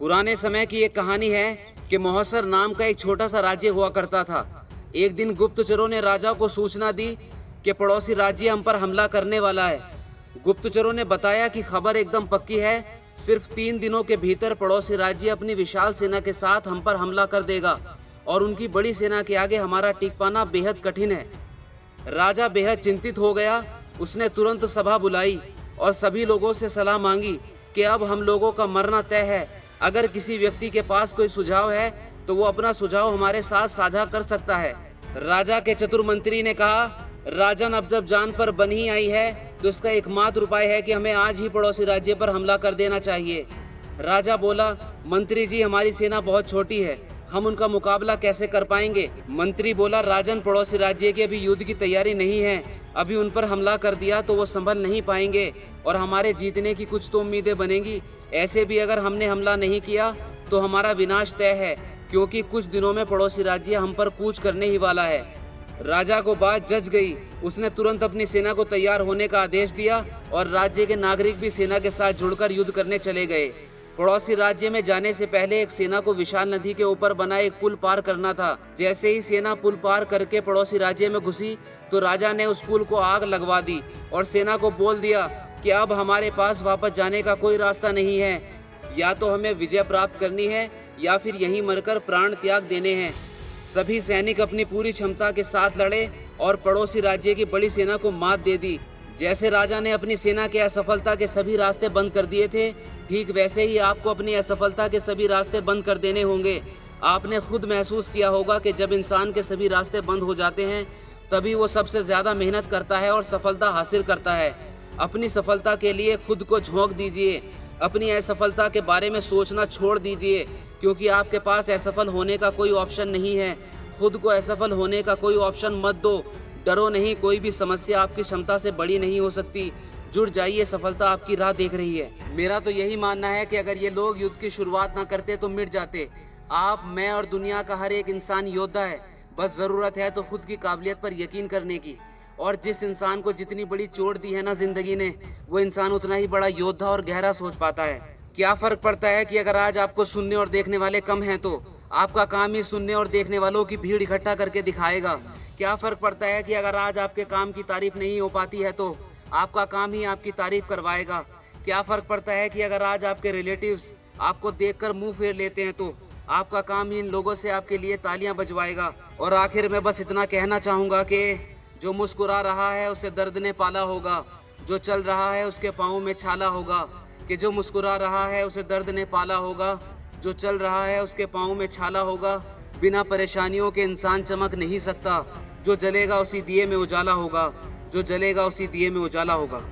पुराने समय की एक कहानी है कि महोसर नाम का एक छोटा सा राज्य हुआ करता था। एक दिन गुप्तचरों ने राजा को सूचना दी कि पड़ोसी राज्य हम पर हमला करने वाला है। गुप्तचरों ने बताया कि खबर एकदम पक्की है, सिर्फ 3 दिनों के भीतर पड़ोसी राज्य अपनी विशाल सेना के साथ हम पर हमला कर देगा और उनकी बड़ी सेना के आगे हमारा टिक पाना बेहद कठिन है। राजा बेहद चिंतित हो गया। उसने तुरंत सभा बुलाई और सभी लोगों से सलाह मांगी कि अब हम लोगों का मरना तय है। अगर किसी व्यक्ति के पास कोई सुझाव है तो वो अपना सुझाव हमारे साथ साझा कर सकता है। राजा के चतुर मंत्री ने कहा, राजन, अब जब जान पर बन ही आई है तो इसका एकमात्र उपाय है कि हमें आज ही पड़ोसी राज्य पर हमला कर देना चाहिए। राजा बोला, मंत्री जी, हमारी सेना बहुत छोटी है, हम उनका मुकाबला कैसे कर पाएंगे। मंत्री बोला, राजन, पड़ोसी राज्य की अभी युद्ध की तैयारी नहीं है, अभी उन पर हमला कर दिया तो वो संभल नहीं पाएंगे और हमारे जीतने की कुछ तो उम्मीदें बनेंगी। ऐसे भी अगर हमने हमला नहीं किया तो हमारा विनाश तय है, क्योंकि कुछ दिनों में पड़ोसी राज्य हम पर कूच करने ही वाला है। राजा को बात जच गई। उसने तुरंत अपनी सेना को तैयार होने का आदेश दिया और राज्य के नागरिक भी सेना के साथ जुड़कर युद्ध करने चले गए। पड़ोसी राज्य में जाने से पहले एक सेना को विशाल नदी के ऊपर बना एक पुल पार करना था। जैसे ही सेना पुल पार करके पड़ोसी राज्य में घुसी तो राजा ने उस पुल को आग लगवा दी और सेना को बोल दिया कि अब हमारे पास वापस जाने का कोई रास्ता नहीं है, या तो हमें विजय प्राप्त करनी है या फिर यहीं मरकर प्राण त्याग देने हैं। सभी सैनिक अपनी पूरी क्षमता के साथ लड़े और पड़ोसी राज्य की बड़ी सेना को मात दे दी। जैसे राजा ने अपनी सेना के असफलता के सभी रास्ते बंद कर दिए थे, ठीक वैसे ही आपको अपनी असफलता के सभी रास्ते बंद कर देने होंगे। आपने खुद महसूस किया होगा कि जब इंसान के सभी रास्ते बंद हो जाते हैं तभी वो सबसे ज़्यादा मेहनत करता है और सफलता हासिल करता है। अपनी सफलता के लिए खुद को झोंक दीजिए। अपनी असफलता के बारे में सोचना छोड़ दीजिए, क्योंकि आपके पास असफल होने का कोई ऑप्शन नहीं है। खुद को असफल होने का कोई ऑप्शन मत दो। डरो नहीं, कोई भी समस्या आपकी क्षमता से बड़ी नहीं हो सकती। जुड़ जाइए, सफलता आपकी राह देख रही है। मेरा तो यही मानना है कि अगर ये लोग युद्ध की शुरुआत ना करते तो मिट जाते। आप, मैं और दुनिया का हर एक इंसान योद्धा है, बस ज़रूरत है तो खुद की काबिलियत पर यकीन करने की। और जिस इंसान को जितनी बड़ी चोट दी है ना जिंदगी ने, वो इंसान उतना ही बड़ा योद्धा और गहरा सोच पाता है। क्या फ़र्क पड़ता है कि अगर आज आपको सुनने और देखने वाले कम हैं तो आपका काम ही सुनने और देखने वालों की भीड़ इकट्ठा करके दिखाएगा। क्या फ़र्क पड़ता है कि अगर आज आपके काम की तारीफ नहीं हो पाती है तो आपका काम ही आपकी तारीफ करवाएगा। क्या फ़र्क पड़ता है कि अगर आज आपके रिलेटिव्स आपको देखकर मुंह फेर लेते हैं तो आपका काम ही इन लोगों से आपके लिए तालियां बजवाएगा। और आखिर में बस इतना कहना चाहूँगा कि जो मुस्कुरा रहा है उसे दर्द ने पाला होगा, जो चल रहा है उसके पाँव में छाला होगा। कि जो मुस्कुरा रहा है उसे दर्द ने पाला होगा, जो चल रहा है उसके पाँव में छाला होगा। बिना परेशानियों के इंसान चमक नहीं सकता। जो जलेगा उसी दिए में उजाला होगा, जो जलेगा उसी दिए में उजाला होगा।